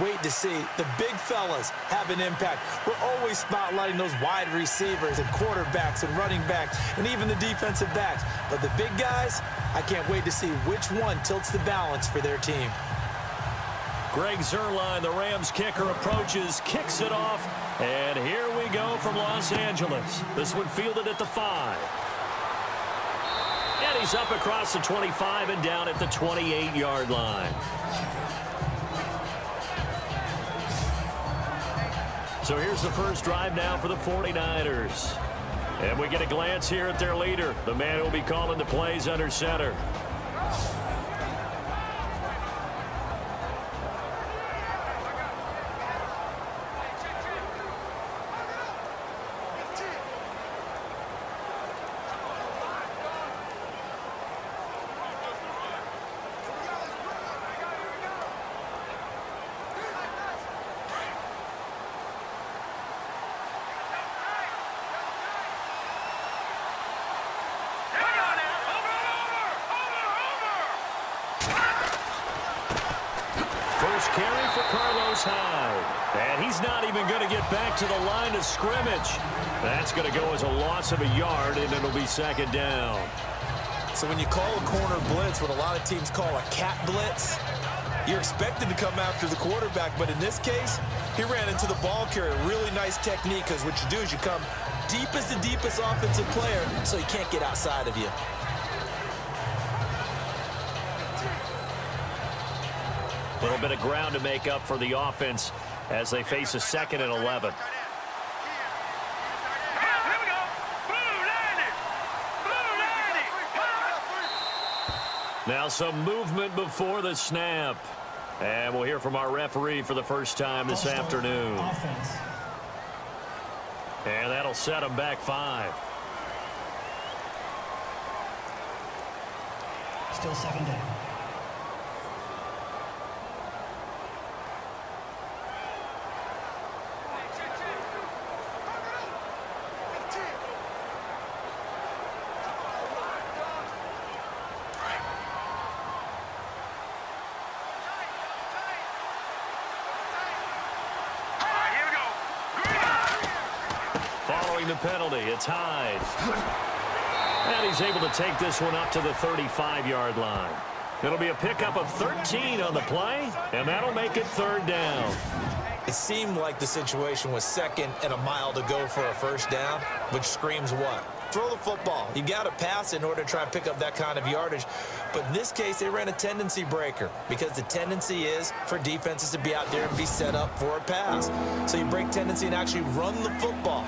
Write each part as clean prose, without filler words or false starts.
wait to see the big fellas have an impact. We're always spotlighting those wide receivers and quarterbacks and running backs and even the defensive backs. But the big guys, I can't wait to see which one tilts the balance for their team. Greg Zuerlein, the Rams kicker, approaches, kicks it off, and here we go from Los Angeles. This one fielded at the 5. And he's up across the 25 and down at the 28-yard line. So here's the first drive now for the 49ers. And we get a glance here at their leader, the man who will be calling the plays under center. First carry for Carlos Hyde. And he's not even going to get back to the line of scrimmage. That's going to go as a loss of a yard, and it'll be second down. So when you call a corner blitz, what a lot of teams call a cat blitz, you're expected to come after the quarterback. But in this case, he ran into the ball carrier. Really nice technique, because what you do is you come deep as the deepest offensive player so he can't get outside of you. A little bit of ground to make up for the offense as they face a 2nd and 11. Now some movement before the snap. And we'll hear from our referee for the first time this afternoon. And that'll set them back 5. Still second down. The penalty, it's Hyde. And he's able to take this one up to the 35-yard line. It'll be a pickup of 13 on the play, and that'll make it 3rd down. It seemed like the situation was 2nd and a mile to go for a first down, which screams what? Throw the football. You got to pass in order to try and pick up that kind of yardage. But in this case, they ran a tendency breaker, because the tendency is for defenses to be out there and be set up for a pass. So you break tendency and actually run the football.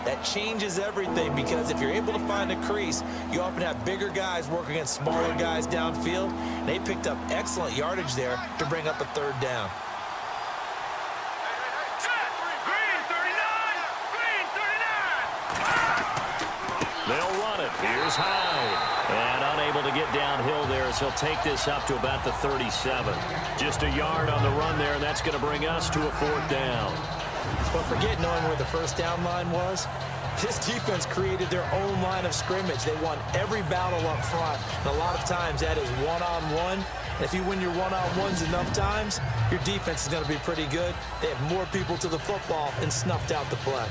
That changes everything, because if you're able to find a crease, you often have bigger guys working against smaller guys downfield. They picked up excellent yardage there to bring up a 3rd down. They'll run it. Here's Hyde. And unable to get downhill there as he'll take this up to about the 37. Just a yard on the run there, and that's going to bring us to a 4th down. But forget knowing where the first down line was. This defense created their own line of scrimmage. They won every battle up front. And a lot of times that is one-on-one. And if you win your one-on-ones enough times, your defense is going to be pretty good. They have more people to the football and snuffed out the play.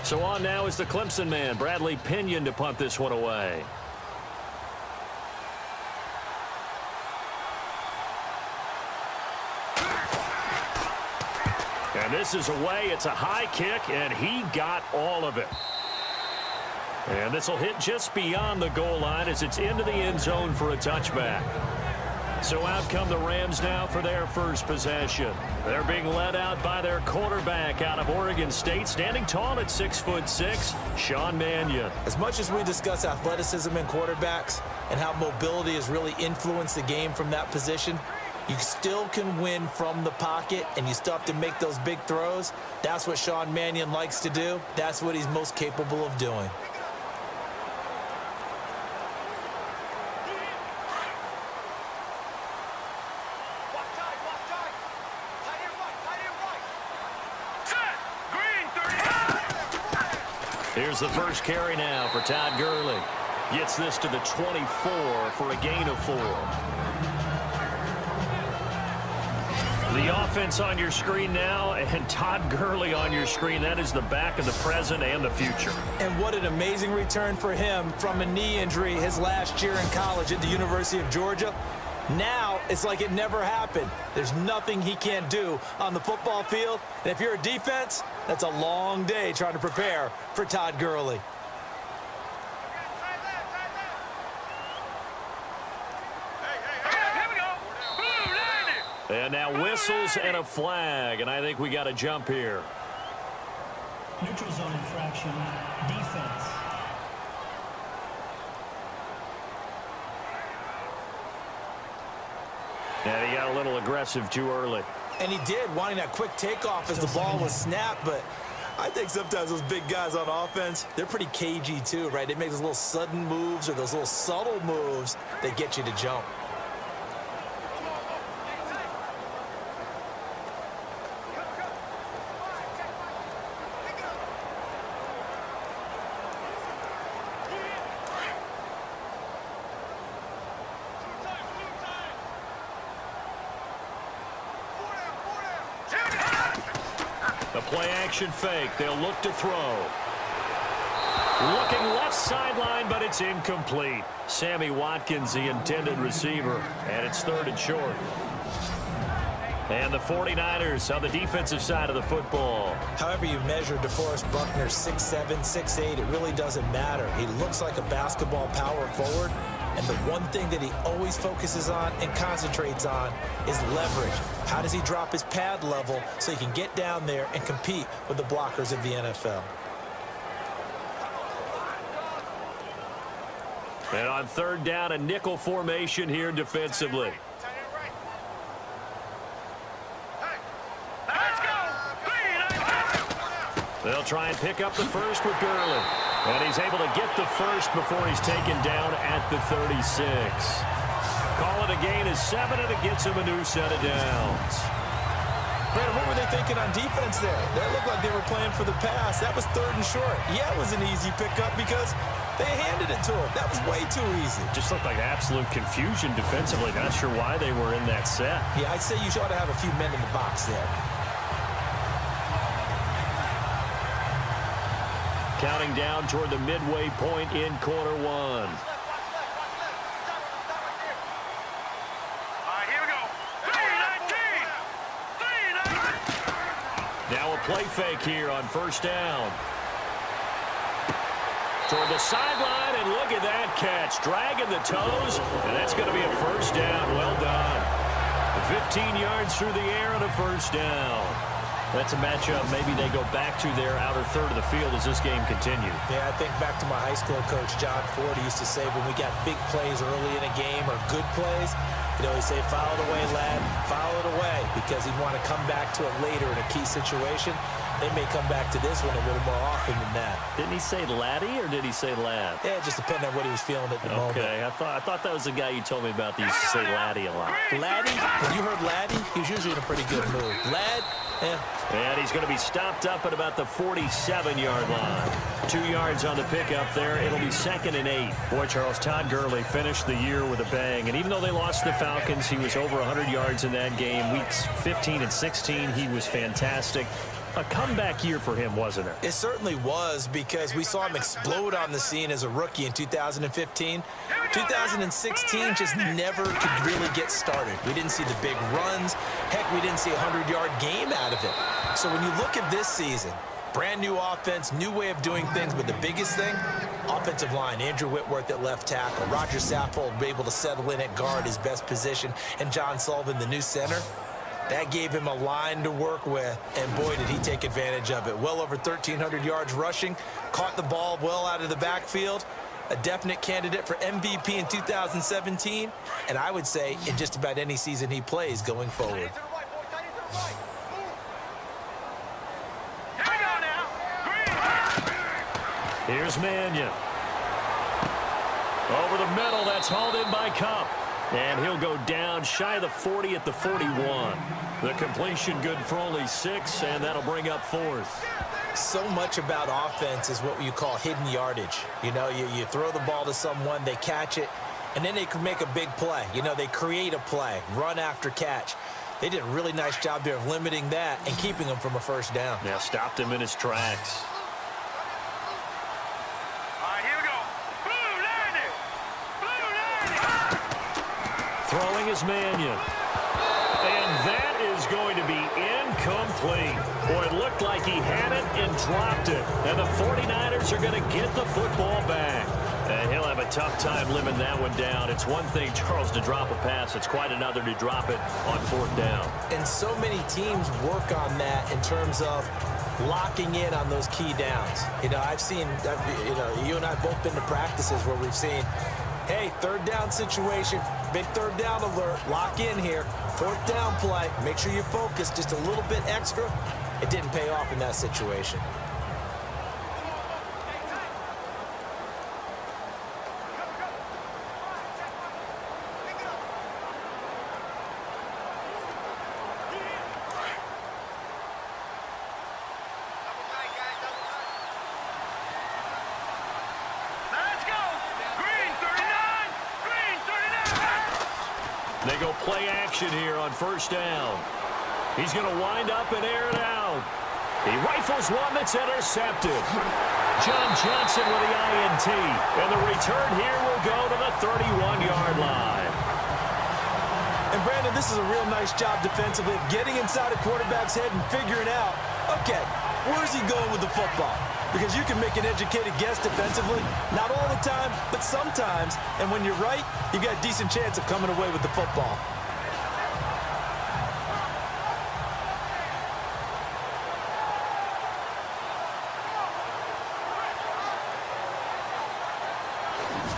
So on now is the Clemson man, Bradley Pinion, to punt this one away. And this is away. It's a high kick, and he got all of it. And this will hit just beyond the goal line as it's into the end zone for a touchback. So out come the Rams now for their first possession. They're being led out by their quarterback out of Oregon State, standing tall at 6'6", Sean Mannion. As much as we discuss athleticism in quarterbacks and how mobility has really influenced the game from that position, you still can win from the pocket, and you still have to make those big throws. That's what Sean Mannion likes to do. That's what he's most capable of doing. Here's the first carry now for Todd Gurley. Gets this to the 24 for a gain of 4. The offense on your screen now, and Todd Gurley on your screen. That is the back of the present and the future. And what an amazing return for him from a knee injury his last year in college at the University of Georgia. Now it's like it never happened. There's nothing he can't do on the football field. And if you're a defense, that's a long day trying to prepare for Todd Gurley. And now whistles and a flag, and I think we got a jump here. Neutral zone infraction, defense. And he got a little aggressive too early. And he did, wanting that quick takeoff as the ball was snapped, but I think sometimes those big guys on offense, they're pretty cagey too, right? They make those little sudden moves or those little subtle moves that get you to jump. The play action fake. They'll look to throw. Looking left sideline, but it's incomplete. Sammy Watkins, the intended receiver, and it's 3rd and short. And the 49ers on the defensive side of the football. However you measure DeForest Buckner, 6'7", 6'8", it really doesn't matter. He looks like a basketball power forward. And the one thing that he always focuses on and concentrates on is leverage. How does he drop his pad level so he can get down there and compete with the blockers of the NFL? And on 3rd down, a nickel formation here defensively. They'll try and pick up the first with Gurley. And he's able to get the first before he's taken down at the 36. Call it a gain of 7, and it gets him a new set of downs. Brandon, what were they thinking on defense there? That looked like they were playing for the pass. That was 3rd and short. Yeah, it was an easy pickup because they handed it to him. That was way too easy. Just looked like absolute confusion defensively. Not sure why they were in that set. Yeah, I'd say you ought to have a few men in the box there. Counting down toward the midway point in quarter 1. All right, here we go. 3-19. Now a play fake here on 1st down. Toward the sideline, and look at that catch. Dragging the toes, and that's going to be a 1st down. Well done. 15 yards through the air and a 1st down. That's a matchup maybe they go back to their outer 3rd of the field as this game continues. Yeah, I think back to my high school coach, John Ford. He used to say when we got big plays early in a game or good plays, you know, he'd say, foul it away, lad, foul it away, because he'd want to come back to it later in a key situation. They may come back to this one a little more often than that. Didn't he say laddie or did he say lad? Yeah, just depending on what he was feeling at the moment. Okay, I thought that was the guy you told me about that used to say laddie a lot. Laddie, when you heard Laddie, he was usually in a pretty good mood. Lad, And he's going to be stopped up at about the 47-yard line. 2 yards on the pickup there. It'll be 2nd and 8. Boy, Charles, Todd Gurley finished the year with a bang. And even though they lost the Falcons, he was over 100 yards in that game. Weeks 15 and 16, he was fantastic. A comeback year for him, wasn't it? It certainly was, because we saw him explode on the scene as a rookie in 2015. 2016 just never could really get started. We didn't see the big runs. Heck, we didn't see a 100-yard game out of it. So when you look at this season, brand new offense, new way of doing things, but the biggest thing, offensive line. Andrew Whitworth at left tackle. Roger Saffold able to settle in at guard, his best position, and John Sullivan, the new center. That gave him a line to work with, and boy, did he take advantage of it. Well over 1,300 yards rushing, caught the ball well out of the backfield, a definite candidate for MVP in 2017, and I would say in just about any season he plays going forward. Here's Mannion. Over the middle, that's hauled in by Kupp. And he'll go down shy of the 40 at the 41. The completion good for only 6, and that'll bring up 4th. So much about offense is what you call hidden yardage. You know, you throw the ball to someone, they catch it, and then they can make a big play. You know, they create a play, run after catch. They did a really nice job there of limiting that and keeping him from a first down. Yeah, stopped him in his tracks. All right, here we go. Throwing is Mannion. And that is going to be incomplete. Boy, it looked like he had it and dropped it. And the 49ers are going to get the football back. He'll have a tough time living that one down. It's one thing, Charles, to drop a pass. It's quite another to drop it on fourth down. And so many teams work on that in terms of locking in on those key downs. You know, I've seen, you and I have both been to practices where we've seen, hey, third down situation, big third down alert, lock in here, fourth down play, make sure you focus just a little bit extra. It didn't pay off in that situation. They go play action here on first down. He's going to wind up and air it out. He rifles one that's intercepted. John Johnson with the INT. And the return here will go to the 31-yard line. And Brandon, this is a real nice job defensively of getting inside a quarterback's head and figuring out, okay, where's he going with the football? Because you can make an educated guess defensively, not all the time, but sometimes. And when you're right, you got a decent chance of coming away with the football.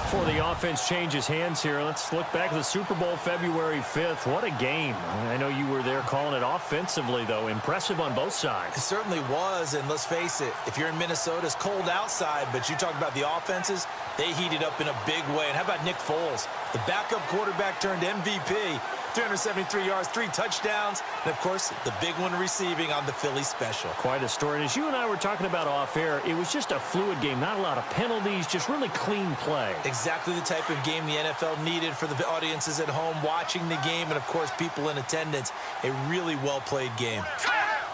Before the offense changes hands here, let's look back at the Super Bowl February 5th. What a game. I know you were there calling it offensively, though. Impressive on both sides. It certainly was, and let's face it, if you're in Minnesota, it's cold outside, but you talk about the offenses, they heated up in a big way. And how about Nick Foles? The backup quarterback turned MVP, 373 yards, 3 touchdowns, and, of course, the big one receiving on the Philly special. Quite a story. And as you and I were talking about off air, it was just a fluid game. Not a lot of penalties, just really clean play. Exactly the type of game the NFL needed for the audiences at home watching the game and, of course, people in attendance. A really well-played game.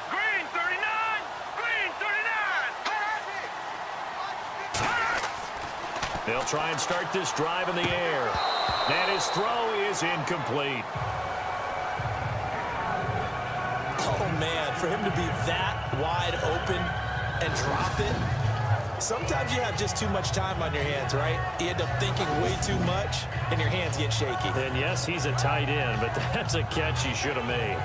Green 39! Green 39! They'll try and start this drive in the air. And his throw is incomplete. Oh, man, for him to be that wide open and drop it, sometimes you have just too much time on your hands, right? You end up thinking way too much, and your hands get shaky. And, yes, he's a tight end, but that's a catch he should have made.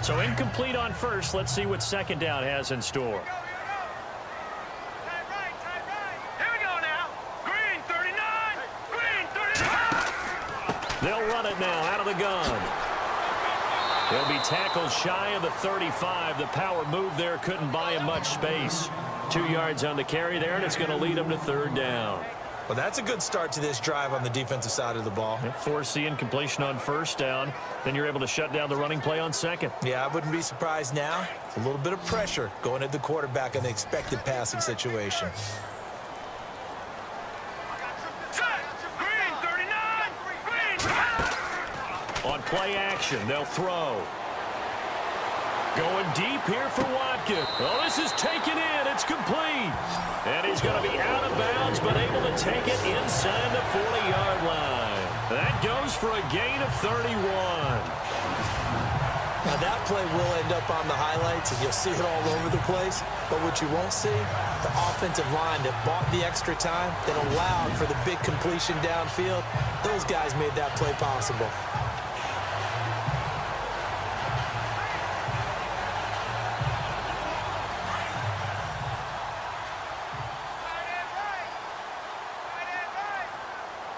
So incomplete on first. Let's see what second down has in store. Here we go now. Green 39! Green 39! They'll run it now out of the gun. He'll be tackled shy of the 35. The power move there couldn't buy him much space. 2 yards on the carry there, and it's going to lead him to third down. Well, that's a good start to this drive on the defensive side of the ball. Force the incompletion on first down. Then you're able to shut down the running play on second. Yeah, I wouldn't be surprised now. A little bit of pressure going at the quarterback in an expected passing situation. Set! Green 39! Green! On play action, they'll throw. Going deep here for Watkins. Oh, this is taken in. It's complete. And he's going to be out of bounds, but able to take it inside the 40-yard line. That goes for a gain of 31. Now, that play will end up on the highlights, and you'll see it all over the place. But what you won't see, the offensive line that bought the extra time, that allowed for the big completion downfield, those guys made that play possible.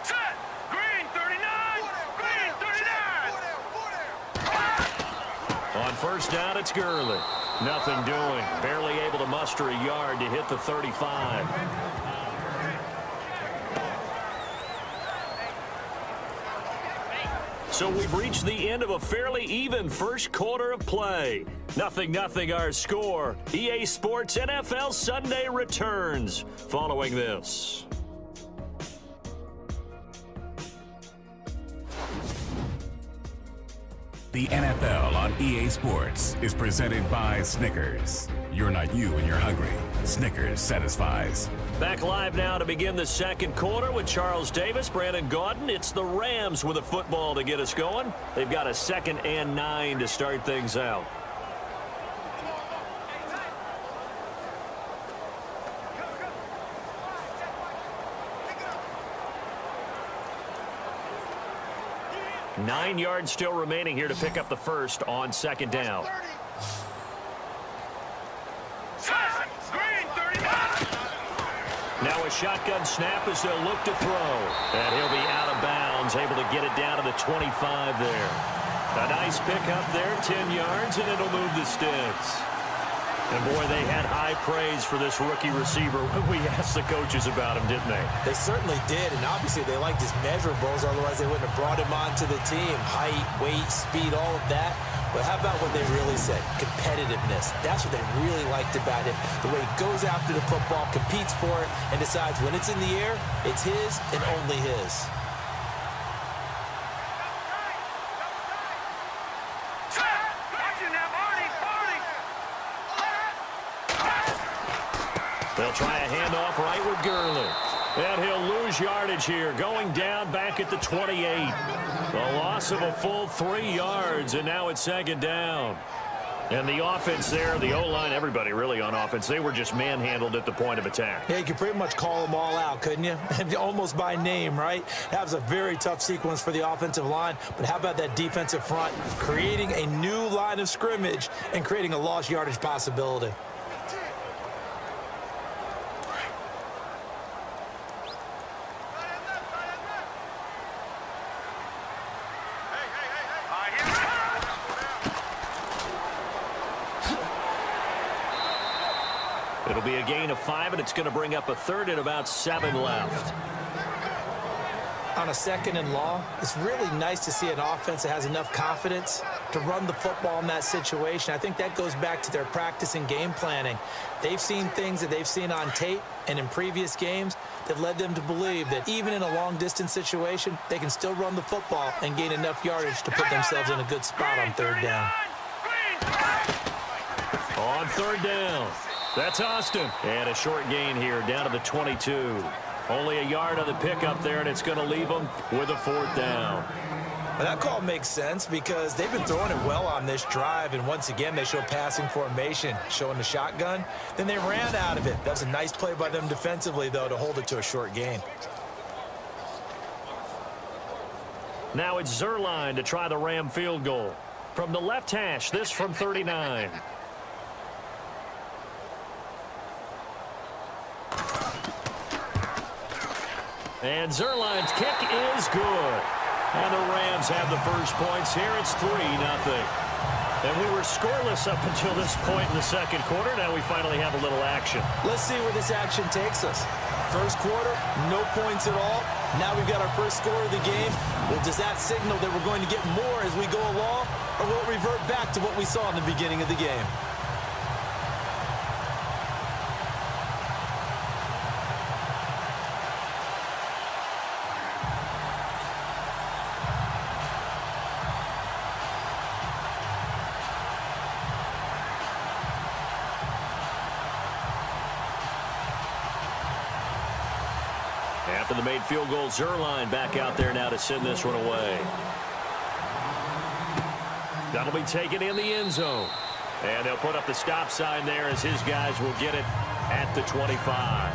Set! Green 39! Green 39! On first down, it's Gurley. Nothing doing. Barely able to muster a yard to hit the 35. So we've reached the end of a fairly even first quarter of play. 0-0 our score. EA Sports NFL Sunday returns following this. The NFL on EA Sports is presented by Snickers. You're not you when you're hungry. Snickers satisfies. Back live now to begin the second quarter with Charles Davis, Brandon Gaudin. It's the Rams with a football to get us going. They've got a 2nd and 9 to start things out. Nine yards still remaining here to pick up the first on 2nd down. Now a shotgun snap as they'll look to throw. And he'll be out of bounds, able to get it down to the 25 there. A nice pickup there, 10 yards, and it'll move the sticks. And, boy, they had high praise for this rookie receiver when we asked the coaches about him, didn't they? They certainly did, and obviously they liked his measurables, otherwise they wouldn't have brought him onto the team. Height, weight, speed, all of that. But how about what they really said? Competitiveness. That's what they really liked about him. The way he goes after the football, competes for it, and decides when it's in the air, it's his and only his. They'll try a handoff right with Gurley. And he'll lose yardage here, going down back at the 28. The loss of a full 3 yards, and now it's 2nd down. And the offense there, the O-line, everybody really on offense, they were just manhandled at the point of attack. Yeah, you could pretty much call them all out, couldn't you? Almost by name, right? That was a very tough sequence for the offensive line. But how about that defensive front creating a new line of scrimmage and creating a lost yardage possibility? It'll be a gain of 5, and it's going to bring up a 3rd and about 7 left. On a 2nd and long, it's really nice to see an offense that has enough confidence to run the football in that situation. I think that goes back to their practice and game planning. They've seen things that they've seen on tape and in previous games that led them to believe that even in a long-distance situation, they can still run the football and gain enough yardage to put themselves in a good spot on 3rd down. On 3rd down. That's Austin. And a short gain here down to the 22. Only a yard on the pickup there, and it's going to leave them with a 4th down. Well, that call makes sense because they've been throwing it well on this drive, and once again they show passing formation, showing the shotgun. Then they ran out of it. That was a nice play by them defensively, though, to hold it to a short gain. Now it's Zuerlein to try the Ram field goal. From the left hash, this from 39. And Zuerlein's kick is good. And the Rams have the first points here. It's 3-0. And we were scoreless up until this point in the second quarter. Now we finally have a little action. Let's see where this action takes us. First quarter, no points at all. Now we've got our first score of the game. Well, does that signal that we're going to get more as we go along? Or will it revert back to what we saw in the beginning of the game? After the made field goal, Zuerlein back out there now to send this one away. That'll be taken in the end zone. And they'll put up the stop sign there as his guys will get it at the 25.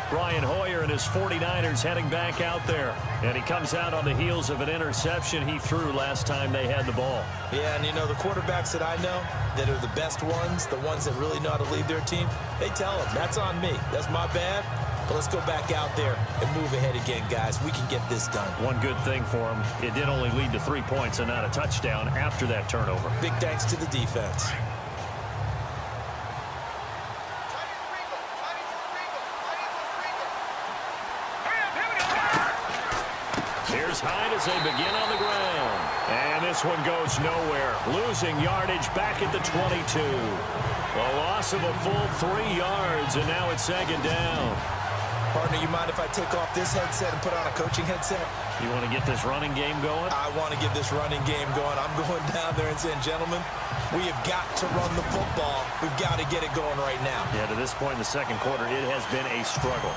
Brian Hoyer and his 49ers heading back out there. And he comes out on the heels of an interception he threw last time they had the ball. Yeah, and you know, the quarterbacks that I know that are the best ones, the ones that really know how to lead their team, they tell them, that's on me. That's my bad. But let's go back out there and move ahead again, guys. We can get this done. One good thing for him, it did only lead to 3 points and not a touchdown after that turnover. Big thanks to the defense. Here's Here's Hyde as they begin on the ground. And this one goes nowhere. Losing yardage back at the 22. A loss of a full 3 yards, and now it's second down. Partner, you mind if I take off this headset and put on a coaching headset? You want to get this running game going? I want to get this running game going. I'm going down there and saying, gentlemen, we have got to run the football. We've got to get it going right now. Yeah, to this point in the second quarter, it has been a struggle.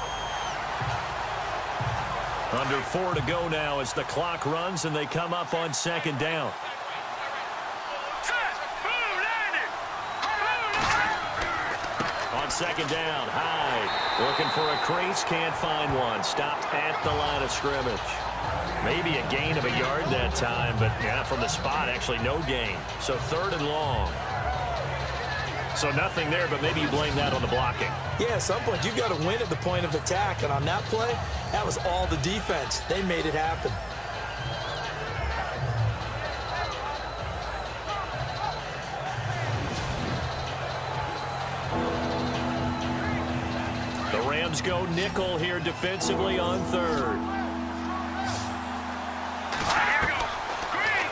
Under 4 to go now as the clock runs and they come up on second down. On second down, Hyde looking for a crease, can't find one. Stopped at the line of scrimmage. Maybe a gain of a yard that time, but yeah, from the spot, actually no gain. So third and long. So nothing there, but maybe you blame that on the blocking. Yeah, at some point, you've got to win at the point of attack. And on that play, that was all the defense. They made it happen. The Rams go nickel here defensively on third.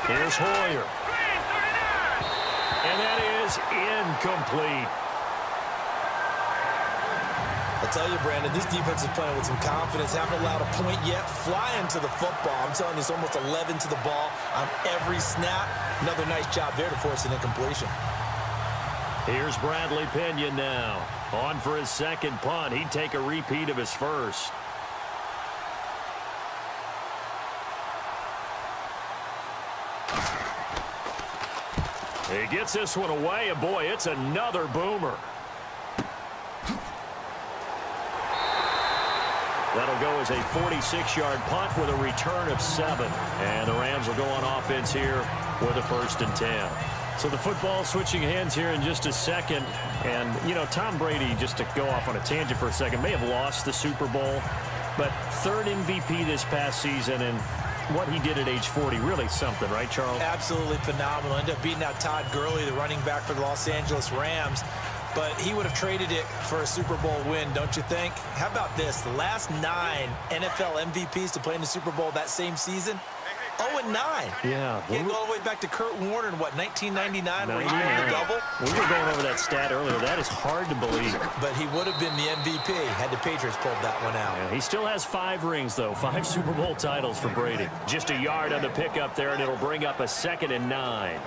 Here's Hoyer. And that is incomplete. I'll tell you, Brandon, this defense is playing with some confidence. Haven't allowed a point yet. Flying to the football. I'm telling you, it's almost 11 to the ball on every snap. Another nice job there to force an incompletion. Here's Bradley Pinion now. On for his second punt. He'd take a repeat of his first. He gets this one away, and boy, it's another boomer. That'll go as a 46-yard punt with a return of 7. And the Rams will go on offense here with a 1st and 10. So the football switching hands here in just a second. And, you know, Tom Brady, just to go off on a tangent for a second, may have lost the Super Bowl. But 3rd MVP this past season, and what he did at age 40, really something, right, Charles? Absolutely phenomenal. Ended up beating out Todd Gurley, the running back for the Los Angeles Rams. But he would have traded it for a Super Bowl win, don't you think? How about this? The last 9 NFL MVPs to play in the Super Bowl that same season, 0-9. Yeah. You can go all the way back to Kurt Warner in, what, 1999, where he won the double? We were going over that stat earlier. That is hard to believe. But he would have been the MVP had the Patriots pulled that one out. Yeah, he still has 5 rings, though. 5 Super Bowl titles for Brady. Just a yard on the pickup there, and it'll bring up a 2nd and 9.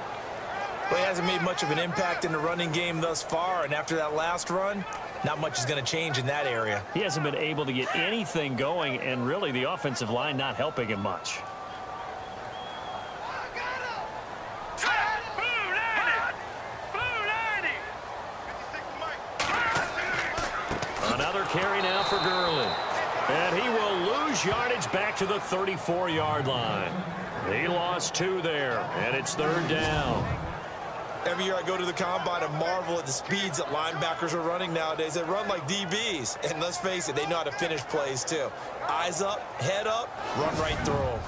Well, he hasn't made much of an impact in the running game thus far, and after that last run, not much is going to change in that area. He hasn't been able to get anything going, and really the offensive line not helping him much. Another carry now for Gurley. And he will lose yardage back to the 34-yard line. He lost 2 there, and it's 3rd down. Every year I go to the combine and marvel at the speeds that linebackers are running nowadays. They run like DBs. And let's face it, they know how to finish plays too. Eyes up, head up, run right through them.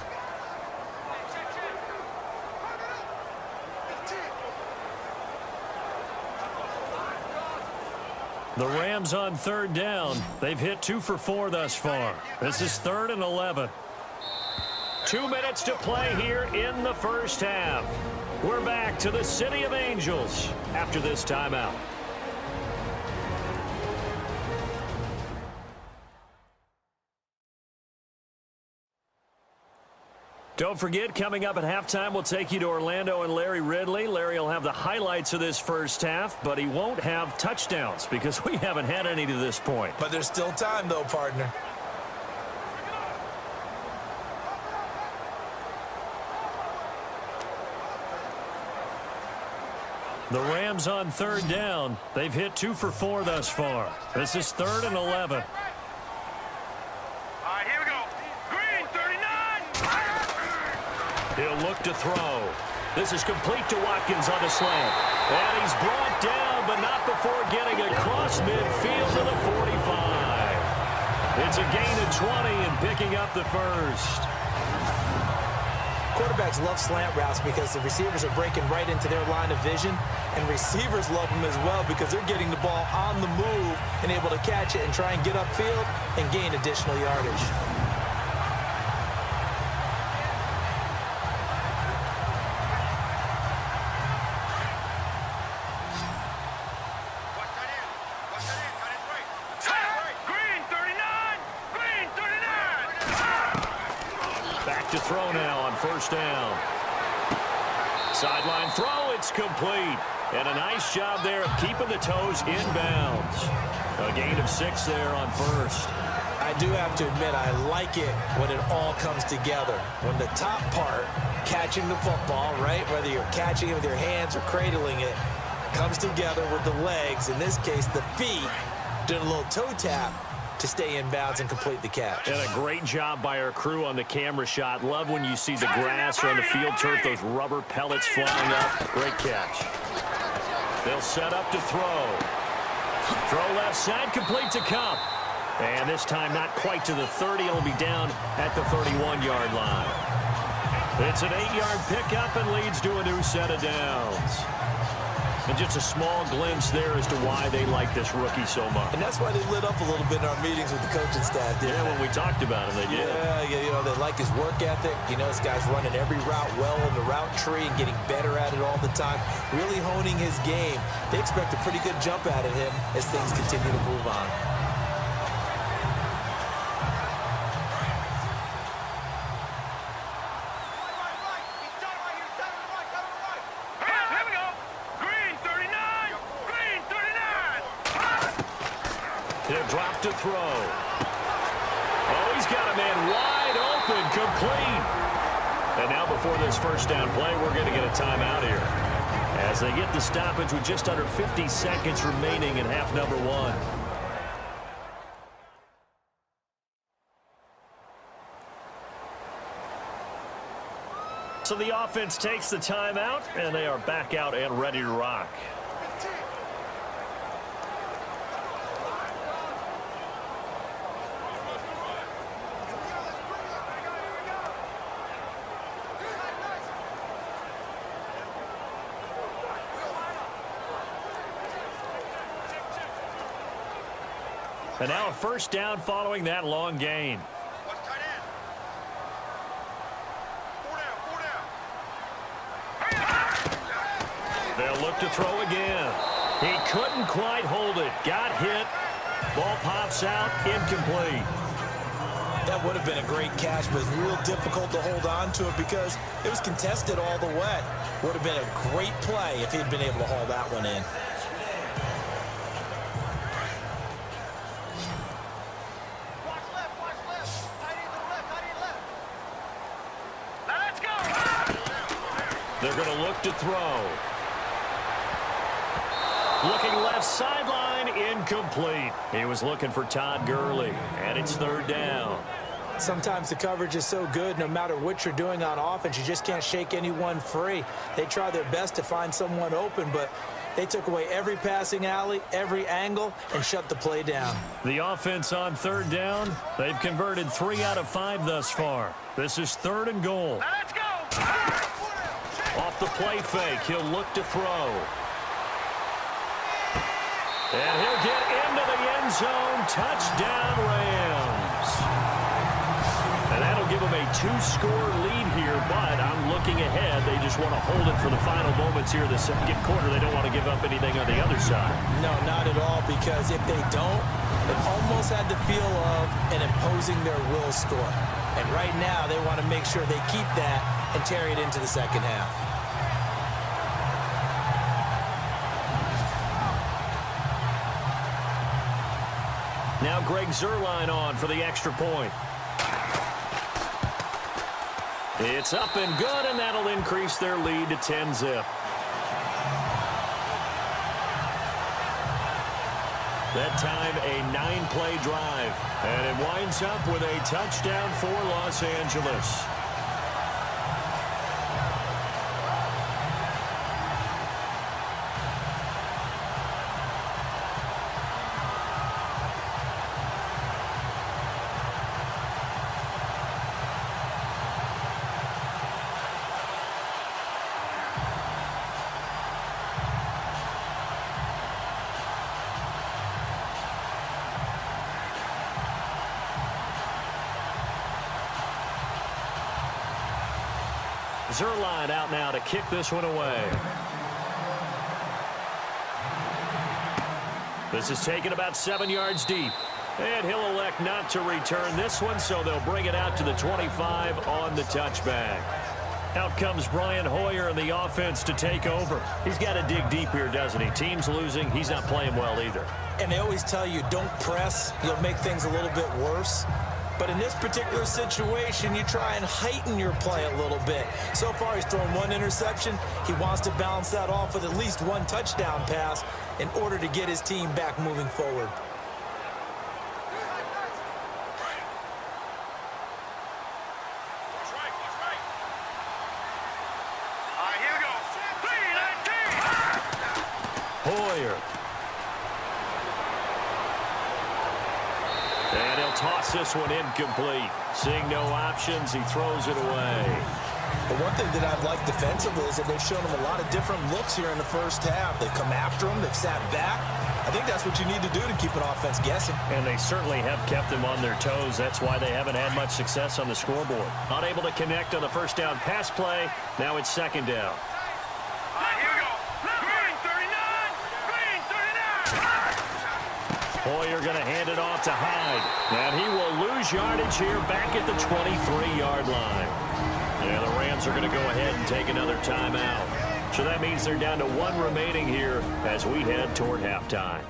The Rams on 3rd down. They've hit 2 for 4 thus far. This is 3rd and 11. 2 minutes to play here in the first half. We're back to the City of Angels after this timeout. Don't forget, coming up at halftime, we'll take you to Orlando and Larry Ridley. Larry will have the highlights of this first half, but he won't have touchdowns because we haven't had any to this point. But there's still time, though, partner. The Rams on 3rd down. They've hit 2 for 4 thus far. This is 3rd and 11. All right, here we go. Green, 39. He'll look to throw. This is complete to Watkins on the slant. And he's brought down, but not before getting across midfield to the 45. It's a gain of 20 and picking up the first. Quarterbacks love slant routes because the receivers are breaking right into their line of vision, and receivers love them as well because they're getting the ball on the move and able to catch it and try and get upfield and gain additional yardage. to throw now on first down. Sideline throw, it's complete. And a nice job there of keeping the toes inbounds. A gain of 6 there on first. I do have to admit, I like it when it all comes together. When the top part, catching the football, right, whether you're catching it with your hands or cradling it, comes together with the legs, in this case the feet, doing a little toe tap to stay in bounds and complete the catch. And a great job by our crew on the camera shot. Love when you see the grass or on the field turf, those rubber pellets flying up. Great catch. They'll set up to throw. Throw left side, complete to Kupp. And this time not quite to the 30. It'll be down at the 31-yard line. It's an 8-yard pickup and leads to a new set of downs. And just a small glimpse there as to why they like this rookie so much. And that's why they lit up a little bit in our meetings with the coaching staff. Yeah, when we talked about him, they did. Yeah, you know, they like his work ethic. You know, this guy's running every route well in the route tree and getting better at it all the time, really honing his game. They expect a pretty good jump out of him as things continue to move on. He'll drop to throw. Oh, he's got a man wide open, complete. And now before this first down play, we're going to get a timeout here as they get the stoppage with just under 50 seconds remaining in half number 1. So the offense takes the timeout, and they are back out and ready to rock. And now a first down following that long gain. They'll look to throw again. He couldn't quite hold it. Got hit. Ball pops out. Incomplete. That would have been a great catch, but it's real difficult to hold on to it because it was contested all the way. Would have been a great play if he'd been able to haul that one in. They're going to look to throw. Looking left sideline, incomplete. He was looking for Todd Gurley, and it's third down. Sometimes the coverage is so good, no matter what you're doing on offense, you just can't shake anyone free. They try their best to find someone open, but they took away every passing alley, every angle, and shut the play down. The offense on third down, they've converted 3 out of 5 thus far. This is 3rd and goal. Now let's go! Off the play fake, he'll look to throw. And he'll get into the end zone. Touchdown, Rams. And that'll give them a 2-score lead here, but I'm looking ahead. They just want to hold it for the final moments here in the second quarter. They don't want to give up anything on the other side. No, not at all, because if they don't, it almost had the feel of an imposing their will score. And right now, they want to make sure they keep that and carry it into the second half. Now Greg Zuerlein on for the extra point. It's up and good, and that'll increase their lead to 10-zip. That time, a 9-play drive. And it winds up with a touchdown for Los Angeles. Zuerlein out now to kick this one away. This is taken about 7 yards deep. And he'll elect not to return this one, so they'll bring it out to the 25 on the touchback. Out comes Brian Hoyer in the offense to take over. He's got to dig deep here, doesn't he? Team's losing. He's not playing well either. And they always tell you, don't press. You'll make things a little bit worse. But in this particular situation, you try and heighten your play a little bit. So far, he's thrown one interception. He wants to balance that off with at least one touchdown pass in order to get his team back moving forward. All right, here we go. 3-19. Hoyer. And he'll toss this one incomplete. Seeing no options, he throws it away. But one thing that I've liked defensively is that they've shown him a lot of different looks here in the first half. They've come after him. They've sat back. I think that's what you need to do to keep an offense guessing. And they certainly have kept them on their toes. That's why they haven't had much success on the scoreboard. Unable to connect on the first down pass play. Now it's second down. All right, here we go. Green 39. Green 39. Hoyer going to hand it off to Hyde. And he will lose yardage here back at the 23-yard line. Yeah, the Rams are going to go ahead and take another timeout. So that means they're down to one remaining here as we head toward halftime.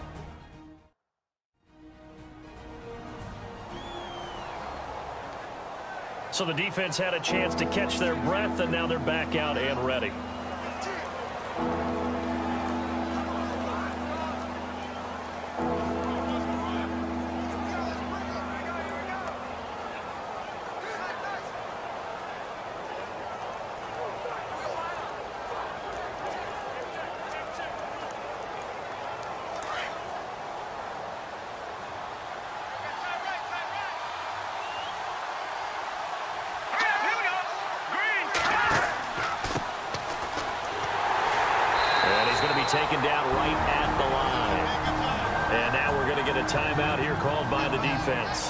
So the defense had a chance to catch their breath, and now they're back out and ready. Taken down right at the line. And now we're going to get a timeout here called by the defense.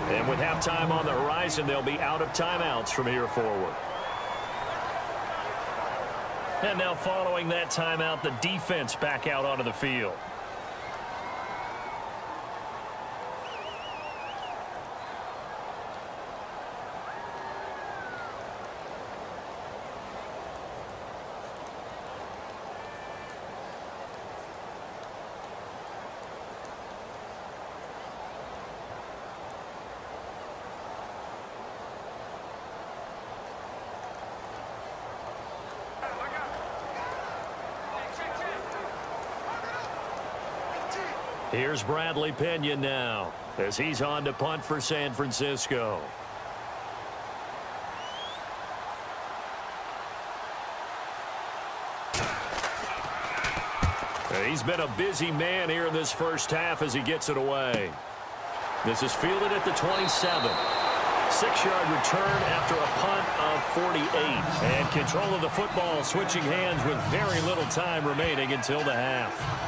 And with halftime on the horizon, they'll be out of timeouts from here forward. And now following that timeout, the defense back out onto the field. Here's Bradley Pinion now as he's on to punt for San Francisco. He's been a busy man here in this first half as he gets it away. This is fielded at the 27. 6-yard return after a punt of 48. And control of the football switching hands with very little time remaining until the half.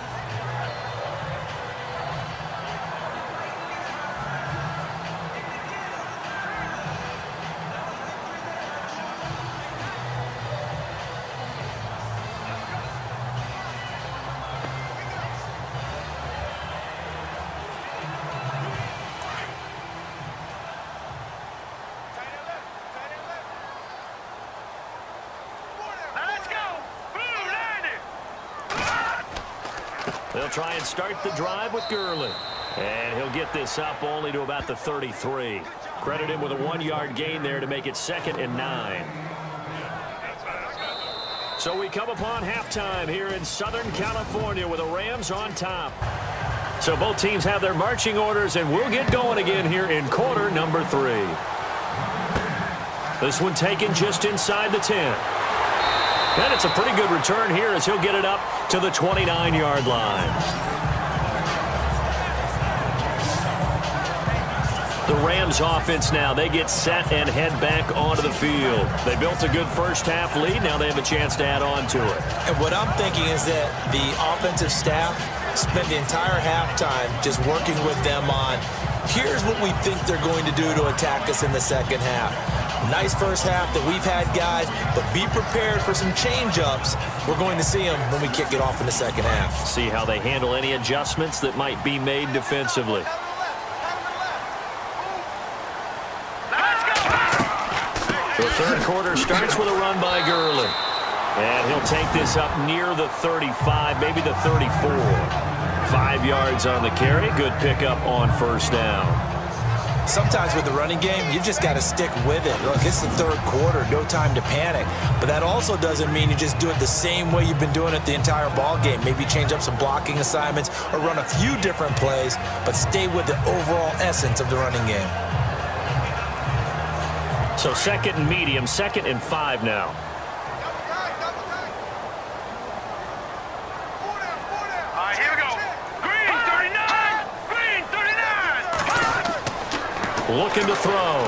They'll try and start the drive with Gurley. And he'll get this up only to about the 33. Credit him with a 1-yard gain there to make it 2nd and 9. So we come upon halftime here in Southern California with the Rams on top. So both teams have their marching orders, and we'll get going again here in quarter number 3. This one taken just inside the 10. And it's a pretty good return here as he'll get it up to the 29-yard line. The Rams offense now, they get set and head back onto the field. They built a good first half lead. Now they have a chance to add on to it. And what I'm thinking is that the offensive staff spent the entire halftime just working with them on, here's what we think they're going to do to attack us in the second half. Nice first half that we've had, guys, but be prepared for some change-ups. We're going to see them when we kick it off in the second half. See how they handle any adjustments that might be made defensively. Third quarter starts with a run by Gurley. And he'll take this up near the 35, maybe the 34. 5 yards on the carry. Good pickup on first down. Sometimes with the running game, you just got to stick with it. Look, it's the third quarter, no time to panic. But that also doesn't mean you just do it the same way you've been doing it the entire ball game. Maybe change up some blocking assignments or run a few different plays, but stay with the overall essence of the running game. So second and medium, 2nd and 5 now. Here we go. Green 39. Green 39. Looking to throw.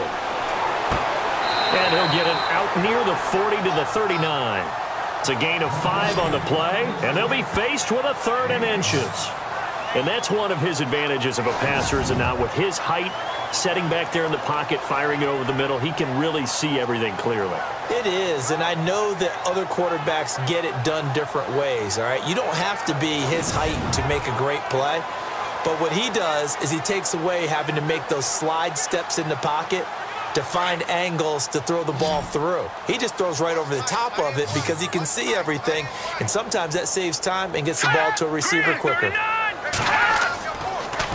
And he'll get it out near the 40 to the 39. It's a gain of 5 on the play, and they'll be faced with a 3rd and inches. And that's one of his advantages of a passer, is not with his height, setting back there in the pocket, firing it over the middle. He can really see everything clearly. It is, and I know that other quarterbacks get it done different ways, all right? You don't have to be his height to make a great play, but what he does is he takes away having to make those slide steps in the pocket to find angles to throw the ball through. He just throws right over the top of it because he can see everything, and sometimes that saves time and gets the ball to a receiver quicker.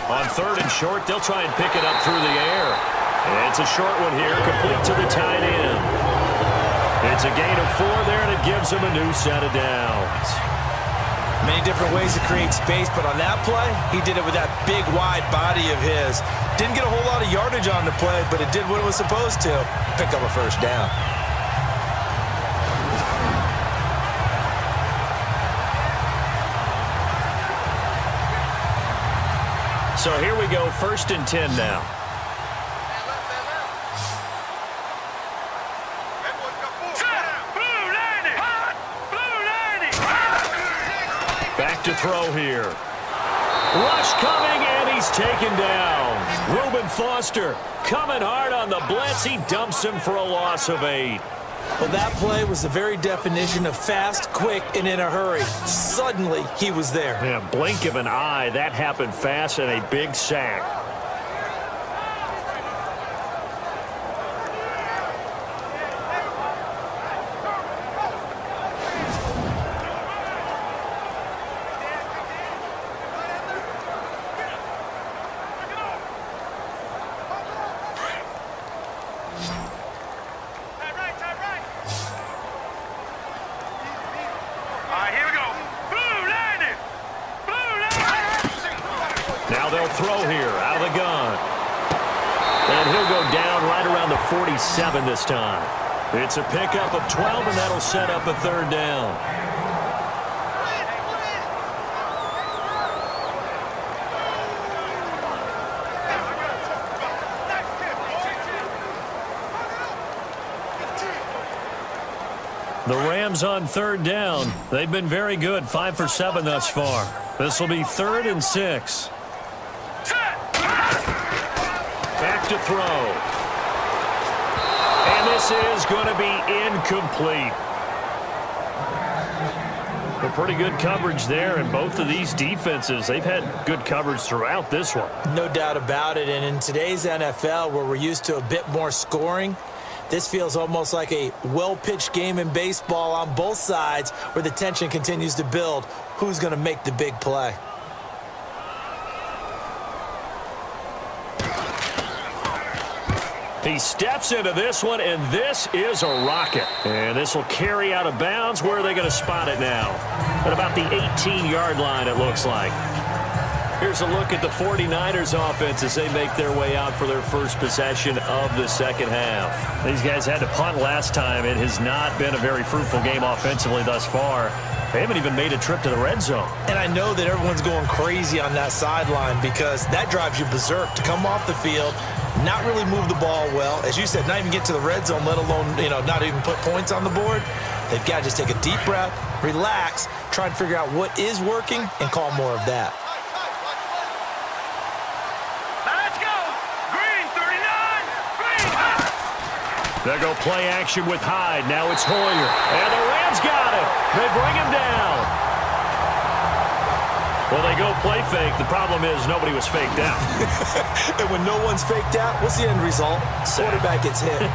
On 3rd and short, they'll try and pick it up through the air. And it's a short one here, complete to the tight end. It's a gain of 4 there, and it gives him a new set of downs. Many different ways to create space, but on that play, he did it with that big, wide body of his. Didn't get a whole lot of yardage on the play, but it did what it was supposed to, pick up a first down. So here we go, 1st and 10 now. Back to throw here. Rush coming, and he's taken down. Reuben Foster coming hard on the blitz. He dumps him for a loss of 8. Well, that play was the very definition of fast, quick, and in a hurry. Suddenly, he was there. Yeah, blink of an eye. That happened fast, and a big sack. Now they'll throw here out of the gun. And he'll go down right around the 47 this time. It's a pickup of 12, and that'll set up a 3rd down. The Rams on 3rd down. They've been very good, 5 for 7 thus far. This will be 3rd and 6. Back to throw. And this is going to be incomplete. A pretty good coverage there, and both of these defenses, they've had good coverage throughout this one. No doubt about it, and in today's NFL, where we're used to a bit more scoring, this feels almost like a well-pitched game in baseball on both sides where the tension continues to build. Who's going to make the big play? He steps into this one, and this is a rocket. And this will carry out of bounds. Where are they going to spot it now? At about the 18-yard line, it looks like. Here's a look at the 49ers offense as they make their way out for their first possession of the second half. These guys had to punt last time. It has not been a very fruitful game offensively thus far. They haven't even made a trip to the red zone. And I know that everyone's going crazy on that sideline because that drives you berserk to come off the field, not really move the ball well. As you said, not even get to the red zone, let alone, not even put points on the board. They've got to just take a deep breath, relax, try and figure out what is working, and call more of that. They'll go play action with Hyde. Now it's Hoyer. And the Rams got him. They bring him down. Well, they go play fake. The problem is nobody was faked out. And when no one's faked out, what's the end result? Quarterback gets hit.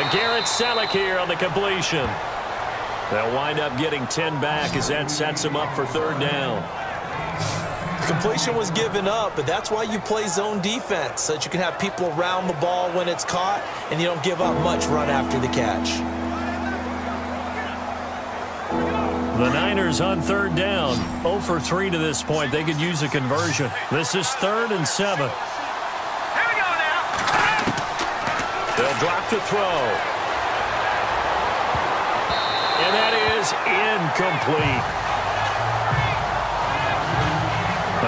And Garrett Selleck here on the completion. They'll wind up getting 10 back as that sets them up for third down. Completion was given up, but that's why you play zone defense, so that you can have people around the ball when it's caught, and you don't give up much run after the catch. The Niners on third down, 0 for 3 to this point. They could use a conversion. This is 3rd and 7. Here we go now. They'll drop to throw. And that is incomplete.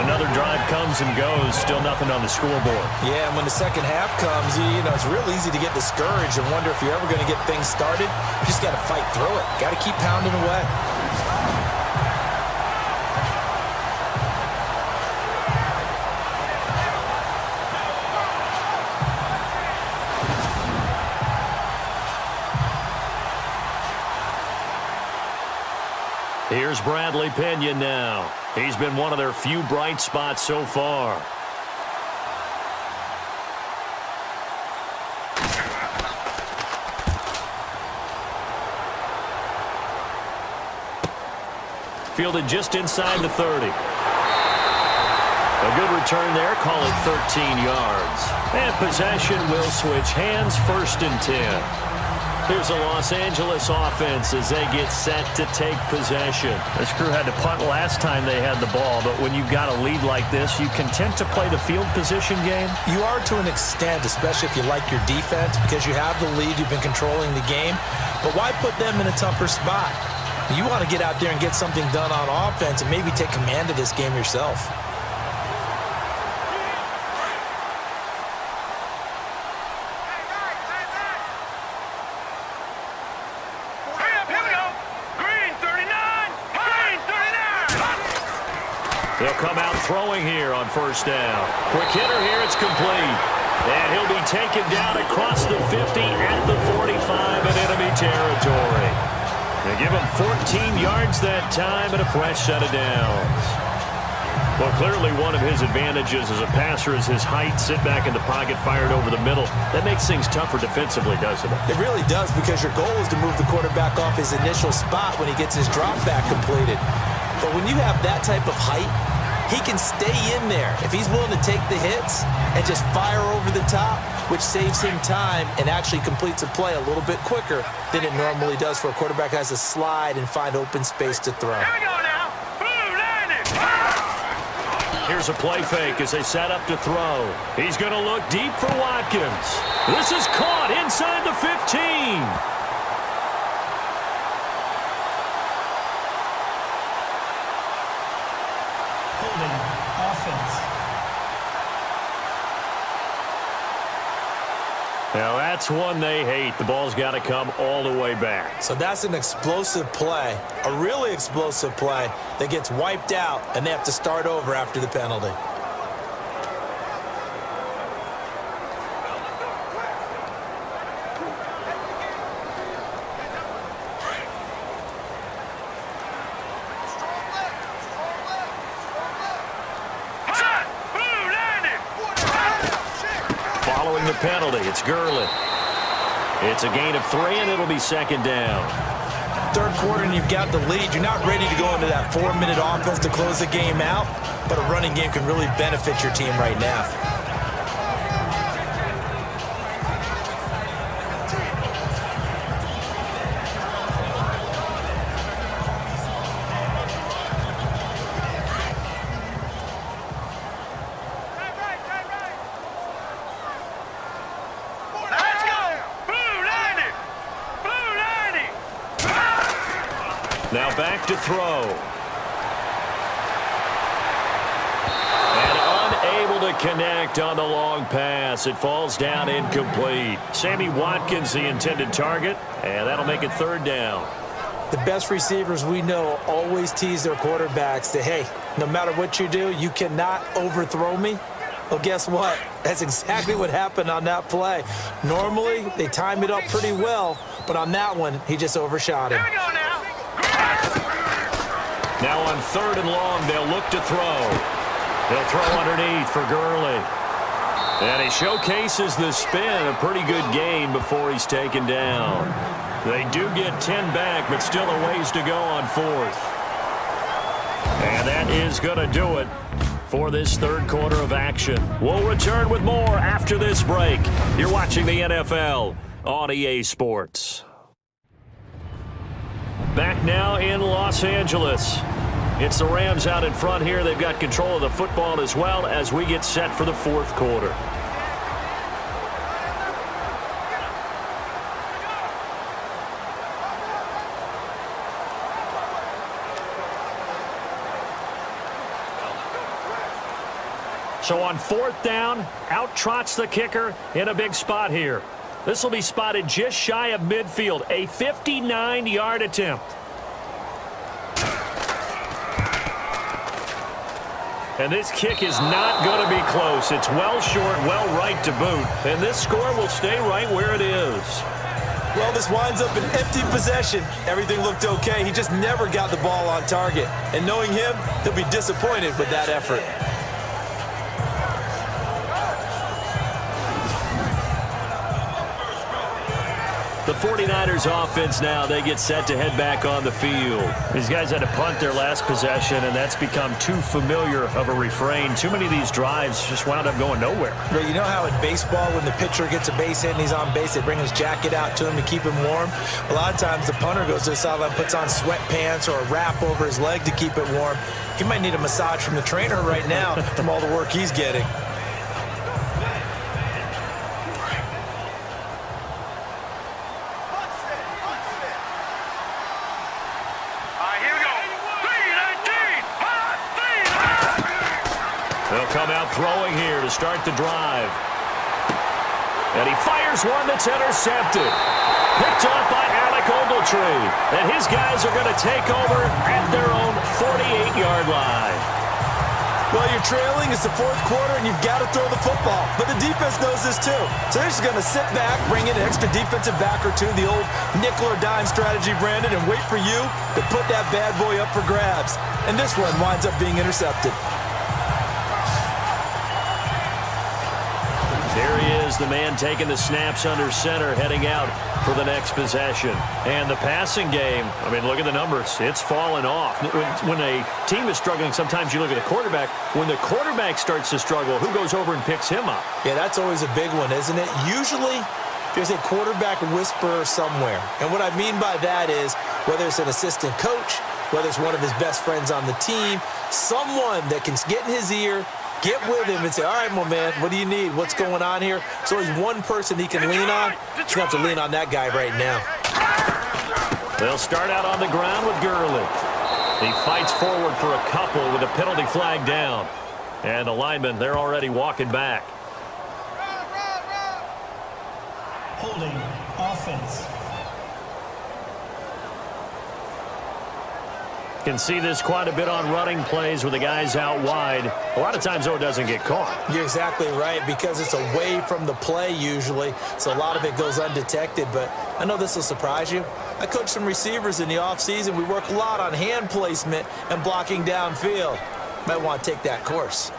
Another drive comes and goes, still nothing on the scoreboard. Yeah, and when the second half comes, you know, it's real easy to get discouraged and wonder if you're ever going to get things started. You just got to fight through it. Got to keep pounding away. Here's Bradley Pena now. He's been one of their few bright spots so far. Fielded just inside the 30. A good return there, call it 13 yards. And possession will switch hands, 1st and 10. Here's the Los Angeles offense as they get set to take possession. This crew had to punt last time they had the ball, but when you've got a lead like this, you content to play the field position game? You are to an extent, especially if you like your defense, because you have the lead, you've been controlling the game. But why put them in a tougher spot? You want to get out there and get something done on offense and maybe take command of this game yourself. They'll come out throwing here on 1st down. Quick hitter here, it's complete. And he'll be taken down across the 50 at the 45 in enemy territory. They give him 14 yards that time and a fresh set of downs. Well, clearly one of his advantages as a passer is his height. Sit back in the pocket, fired over the middle. That makes things tougher defensively, doesn't it? It really does, because your goal is to move the quarterback off his initial spot when he gets his drop back completed. But when you have that type of height, he can stay in there if he's willing to take the hits and just fire over the top, which saves him time and actually completes a play a little bit quicker than it normally does for a quarterback who has to slide and find open space to throw. Here we go now. Boom, landed. Here's a play fake as they set up to throw. He's going to look deep for Watkins. This is caught inside the 15. Offense. Now that's one they hate. The ball's got to come all the way back. So that's an explosive play, a really explosive play that gets wiped out, and they have to start over after the penalty. The penalty, it's Gurley. It's a gain of 3, and it'll be 2nd down. 3rd quarter, and you've got the lead. You're not ready to go into that 4-minute offense to close the game out, but a running game can really benefit your team right now. Now back to throw. And unable to connect on the long pass. It falls down incomplete. Sammy Watkins, the intended target, and that'll make it 3rd down. The best receivers we know always tease their quarterbacks that, hey, no matter what you do, you cannot overthrow me. Well, guess what? That's exactly what happened on that play. Normally, they time it up pretty well, but on that one, he just overshot him. Here we go now. Now on 3rd and long, they'll look to throw. They'll throw underneath for Gurley. And he showcases the spin. A pretty good game before he's taken down. They do get 10 back, but still a ways to go on 4th. And that is going to do it for this third quarter of action. We'll return with more after this break. You're watching the NFL on EA Sports. Back now in Los Angeles. It's the Rams out in front here. They've got control of the football as well as we get set for the fourth quarter. So on 4th down, out trots the kicker in a big spot here. This will be spotted just shy of midfield, a 59-yard attempt. And this kick is not going to be close. It's well short, well right to boot. And this score will stay right where it is. Well, this winds up an empty possession. Everything looked okay. He just never got the ball on target. And knowing him, he'll be disappointed with that effort. The 49ers offense now, they get set to head back on the field. These guys had to punt their last possession, and that's become too familiar of a refrain. Too many of these drives just wound up going nowhere. But you know how in baseball, when the pitcher gets a base hit and he's on base, they bring his jacket out to him to keep him warm? A lot of times the punter goes to the sideline, puts on sweatpants or a wrap over his leg to keep it warm. He might need a massage from the trainer right now from all the work he's getting. Come out throwing here to start the drive. And he fires one that's intercepted. Picked off by Alec Ogletree. And his guys are going to take over at their own 48-yard line. Well, you're trailing. It's the fourth quarter, and you've got to throw the football. But the defense knows this, too. So they're just going to sit back, bring in an extra defensive back or two, the old nickel or dime strategy, Brandon, and wait for you to put that bad boy up for grabs. And this one winds up being intercepted. There he is, the man taking the snaps under center, heading out for the next possession. And the passing game, I mean, look at the numbers. It's fallen off. When a team is struggling, sometimes you look at the quarterback. When the quarterback starts to struggle, who goes over and picks him up? Yeah, that's always a big one, isn't it? Usually, there's a quarterback whisperer somewhere. And what I mean by that is, whether it's an assistant coach, whether it's one of his best friends on the team, someone that can get in his ear, get with him and say, all right, my man, what do you need? What's going on here? So there's one person he can lean on. He's going to have to lean on that guy right now. They'll start out on the ground with Gurley. He fights forward for a couple with a penalty flag down. And the linemen, they're already walking back. Holding offense. Can see this quite a bit on running plays with the guys out wide. A lot of times, though, it doesn't get caught. You're exactly right, because it's away from the play usually, so a lot of it goes undetected. But I know this will surprise you. I coach some receivers in the offseason. We work a lot on hand placement and blocking downfield. Might want to take that course.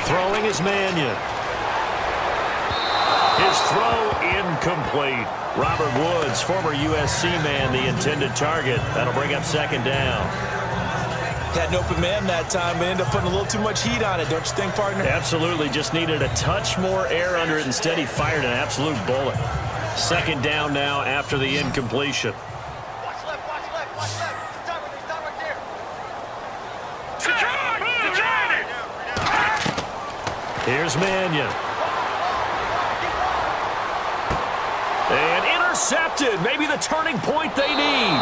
Throwing is Mannion. His throw incomplete. Robert Woods, former USC man, the intended target. That'll bring up second down. Had an open man that time, but ended up putting a little too much heat on it, don't you think, partner? Absolutely. Just needed a touch more air under it. Instead, he fired an absolute bullet. Second down now after the incompletion. Watch left, watch left, watch left. Stop right there. Here's Mannion. And intercepted. Maybe the turning point they need.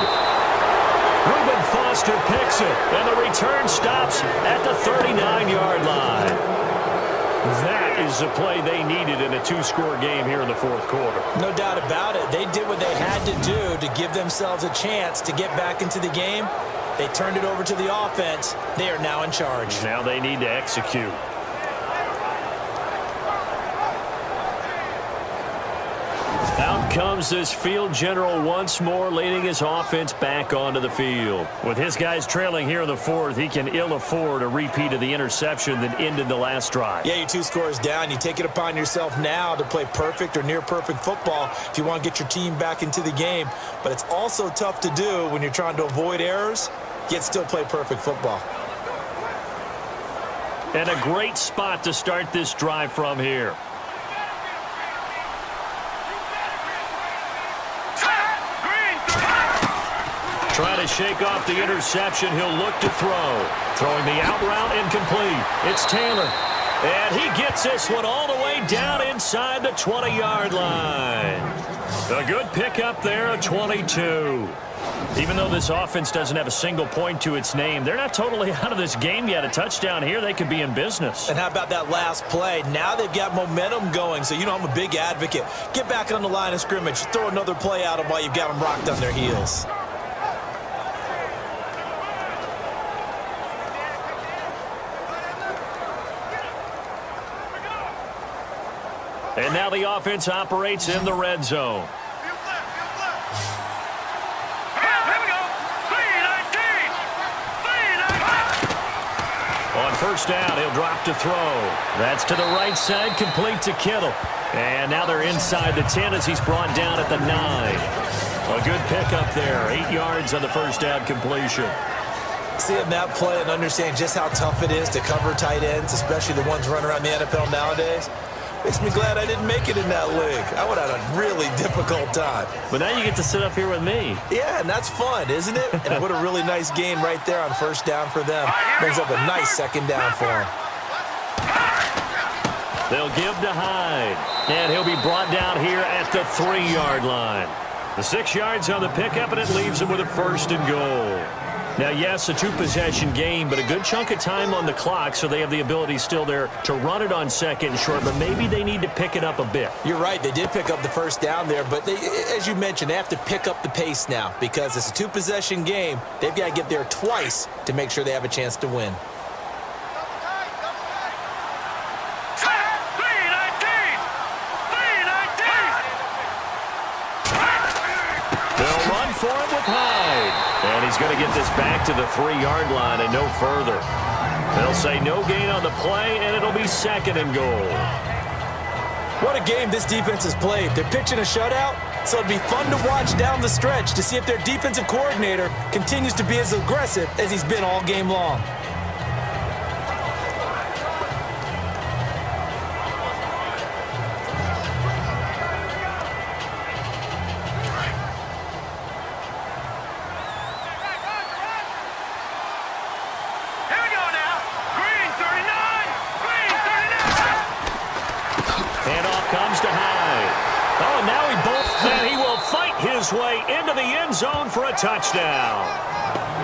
Reuben Foster picks it, and the return stops at the 39-yard line. That is the play they needed in a two-score game here in the fourth quarter. No doubt about it. They did what they had to do to give themselves a chance to get back into the game. They turned it over to the offense. They are now in charge. Now they need to execute. Out comes this field general once more, leading his offense back onto the field. With his guys trailing here in the fourth, he can ill afford a repeat of the interception that ended the last drive. Yeah, you're 2 scores down. You take it upon yourself now to play perfect or near-perfect football if you want to get your team back into the game. But it's also tough to do when you're trying to avoid errors, yet still play perfect football. And a great spot to start this drive from here. Trying to shake off the interception. He'll look to throw. Throwing the out route incomplete. It's Taylor. And he gets this one all the way down inside the 20-yard line. A good pickup there, a 22. Even though this offense doesn't have a single point to its name, they're not totally out of this game yet. A touchdown here, they could be in business. And how about that last play? Now they've got momentum going, so you know I'm a big advocate. Get back on the line of scrimmage. Throw another play at them while you've got them rocked on their heels. And now the offense operates in the red zone. On first down, he'll drop to throw. That's to the right side, complete to Kittle. And now they're inside the 10 as he's brought down at the 9. A good pickup there, 8 yards on the first down completion. Seeing that play and understand just how tough it is to cover tight ends, especially the ones running around the NFL nowadays, makes me glad I didn't make it in that league. I would have had a really difficult time. But now you get to sit up here with me. Yeah, and that's fun, isn't it? And what a really nice gain right there on first down for them. Brings up a nice second down for them. They'll give to Hyde. And he'll be brought down here at the 3-yard line. The 6 yards on the pickup, and it leaves him with a first and goal. Now, yes, a 2-possession game, but a good chunk of time on the clock, so they have the ability still there to run it on second and short, but maybe they need to pick it up a bit. You're right. They did pick up the first down there, but they, as you mentioned, they have to pick up the pace now because it's a 2-possession game. They've got to get there twice to make sure they have a chance to win. They'll run for it with Hyde. And he's going to get this back to the 3-yard line and no further. They'll say no gain on the play, and it'll be second and goal. What a game this defense has played. They're pitching a shutout, so it'll be fun to watch down the stretch to see if their defensive coordinator continues to be as aggressive as he's been all game long. Way into the end zone for a touchdown.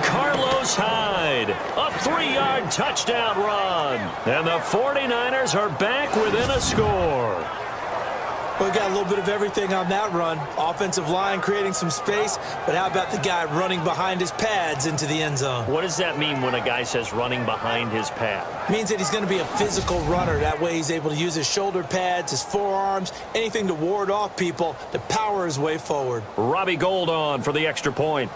Carlos Hyde, a 3-yard touchdown run. And the 49ers are back within a score. We got a little bit of everything on that run. Offensive line creating some space, but how about the guy running behind his pads into the end zone? What does that mean when a guy says running behind his pad? Means that he's going to be a physical runner. That way he's able to use his shoulder pads, his forearms, anything to ward off people to power his way forward. Robbie Gould on for the extra point.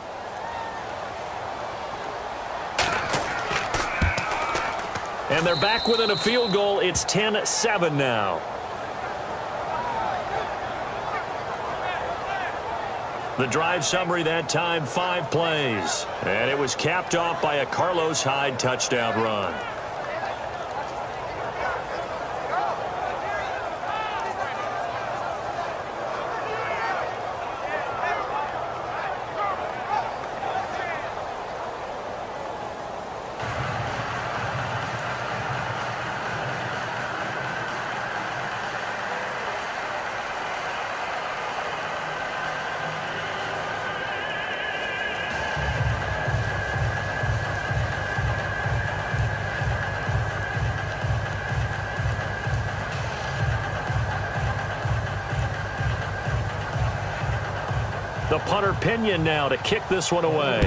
And they're back within a field goal. It's 10-7 now. The drive summary that time, 5 plays. And it was capped off by a Carlos Hyde touchdown run. The punter Pinion now to kick this one away.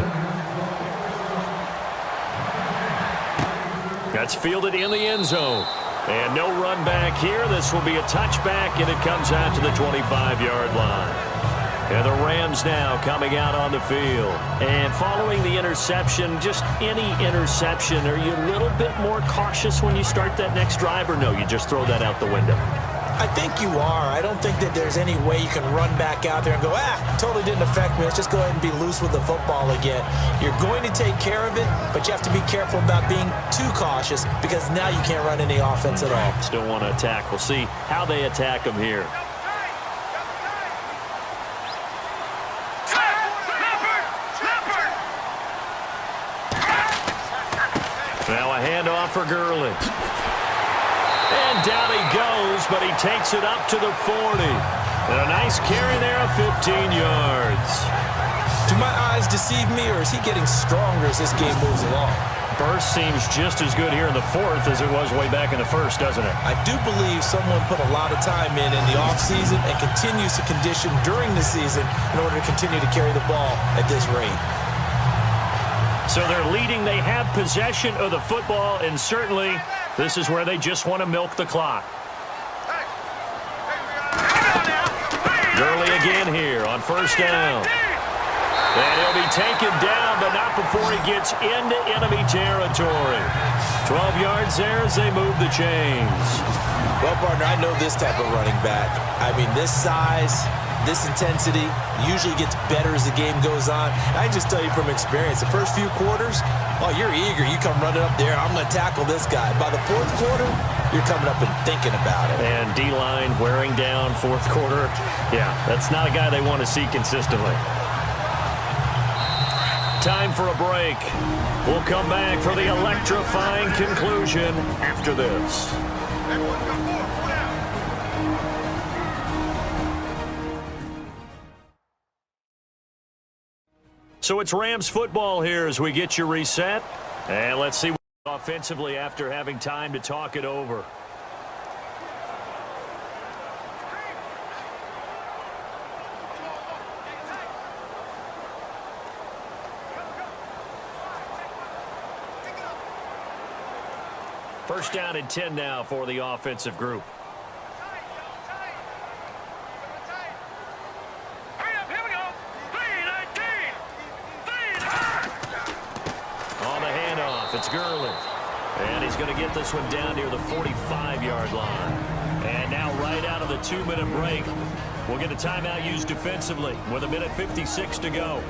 That's fielded in the end zone. And no run back here. This will be a touchback, and it comes out to the 25-yard line. And the Rams now coming out on the field. And following the interception, just any interception, are you a little bit more cautious when you start that next drive, or no, you just throw that out the window? I think you are. I don't think that there's any way you can run back out there and go, totally didn't affect me. Let's just go ahead and be loose with the football again. You're going to take care of it, but you have to be careful about being too cautious because now you can't run any offense at all. Still want to attack. We'll see how they attack them here. Now a handoff for Gurley. And down he goes, but he takes it up to the 40. And a nice carry there of 15 yards. Do my eyes deceive me, or is he getting stronger as this game moves along? Burst seems just as good here in the fourth as it was way back in the first, doesn't it? I do believe someone put a lot of time in the offseason and continues to condition during the season in order to continue to carry the ball at this rate. So they're leading. They have possession of the football, and certainly this is where they just want to milk the clock. Gurley again here on first down. And he'll be taken down, but not before he gets into enemy territory. 12 yards there as they move the chains. Well, partner, I know this type of running back. I mean, this size, this intensity usually gets better as the game goes on. I can just tell you from experience, the first few quarters, you're eager. You come running up there, I'm going to tackle this guy. By the fourth quarter, you're coming up and thinking about it. And D-line wearing down fourth quarter. Yeah, that's not a guy they want to see consistently. Time for a break. We'll come back for the electrifying conclusion after this. So it's Rams football here as we get you reset. And let's see what offensively after having time to talk it over. First down and 10 now for the offensive group. Here we go. 3-19. On the handoff, it's Gurley. And he's going to get this one down near the 45-yard line. And now right out of the 2-minute break, we'll get a timeout used defensively with 1:56 to go.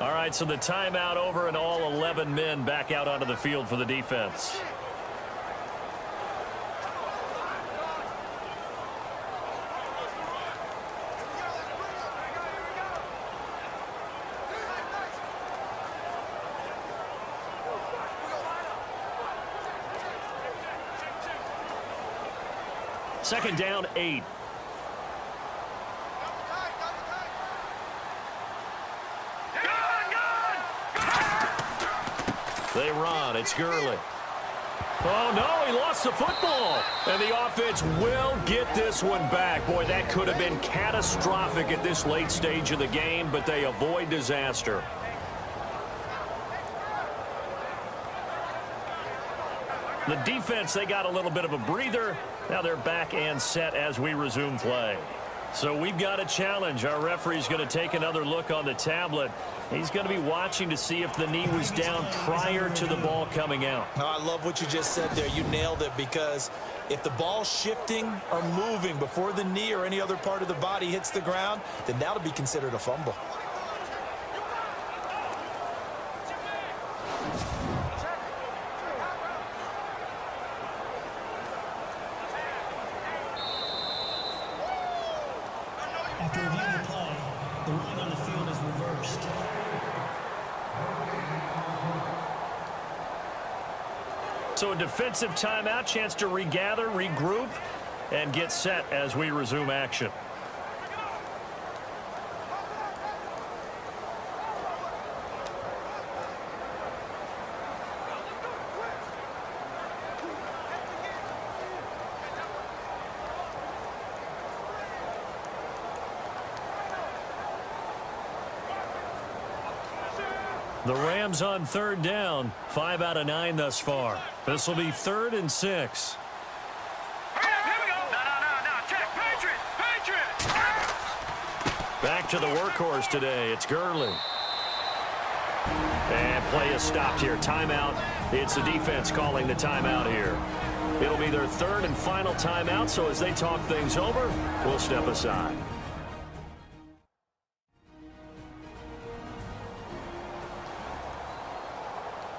All right, so the timeout over and all 11 men back out onto the field for the defense. Second down, 8. They run. It's Gurley. Oh, no, he lost the football. And the offense will get this one back. Boy, that could have been catastrophic at this late stage of the game, but they avoid disaster. The defense, they got a little bit of a breather. Now they're back and set as we resume play. So we've got a challenge. Our referee's going to take another look on the tablet. He's going to be watching to see if the knee was down prior to the ball coming out. Oh, I love what you just said there. You nailed it, because if the ball's shifting or moving before the knee or any other part of the body hits the ground, then that'll be considered a fumble. After reviewing the play, the ruling on the field is reversed. So a defensive timeout, chance to regather, regroup, and get set as we resume action. The Rams on third down, 5 out of 9 thus far. This will be 3rd and 6. Here we go. No. Check. Patriot. Back to the workhorse today. It's Gurley. And play is stopped here. Timeout. It's the defense calling the timeout here. It'll be their 3rd and final timeout, so as they talk things over, we'll step aside.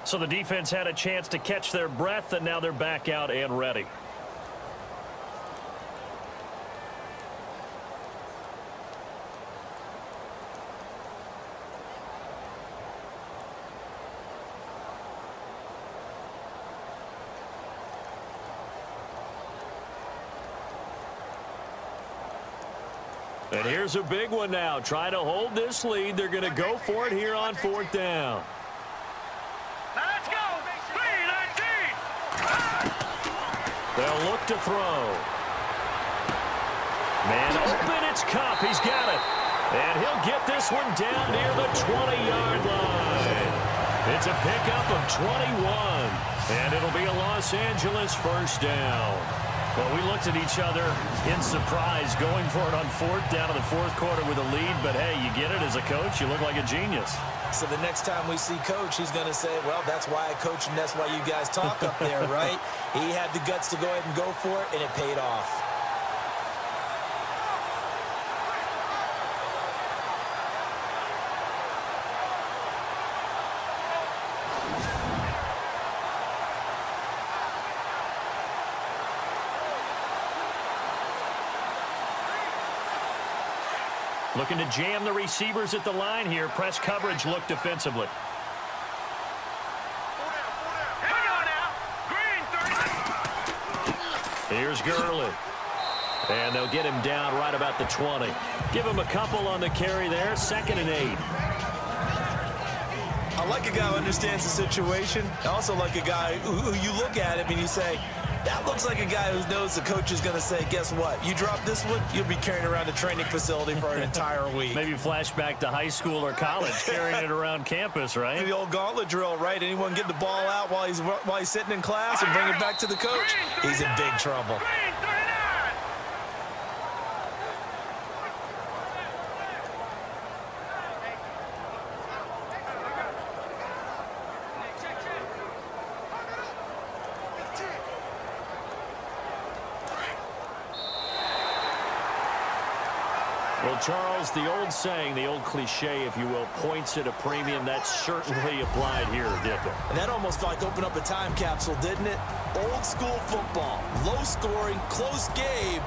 So the defense had a chance to catch their breath, and now they're back out and ready. And here's a big one now. Trying to hold this lead. They're going to go for it here on 4th down. Now let's go. 3-19. They'll look to throw. Man open, it's Kupp. He's got it. And he'll get this one down near the 20-yard line. It's a pickup of 21. And it'll be a Los Angeles 1st down. Well, we looked at each other in surprise going for it on 4th down in the 4th quarter with a lead. But, hey, you get it as a coach. You look like a genius. So the next time we see Coach, he's going to say, well, that's why I coach and that's why you guys talk up there, right? He had the guts to go ahead and go for it, and it paid off. Looking to jam the receivers at the line here. Press coverage look defensively. Here we go now. Green 30. Here's Gurley. And they'll get him down right about the 20. Give him a couple on the carry there. 2nd and 8. I like a guy who understands the situation. I also like a guy who you look at him and you say, that looks like a guy who knows the coach is going to say, guess what? You drop this one, you'll be carrying around a training facility for an entire week. Maybe flashback to high school or college, carrying it around campus, right? The old gauntlet drill, right? Anyone get the ball out while he's sitting in class and bring it back to the coach? He's in big trouble. Green 39. Well, Charles, the old saying, the old cliche, if you will, points at a premium. That certainly applied here, didn't it? And that almost like opened up a time capsule, didn't it? Old school football, low scoring, close game.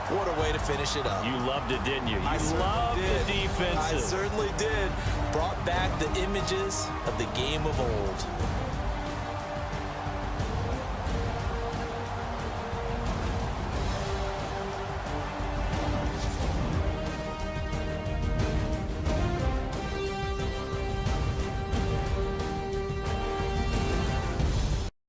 What a way to finish it up. You loved it, didn't you? I You loved did. the defensive. I certainly did. Brought back the images of the game of old.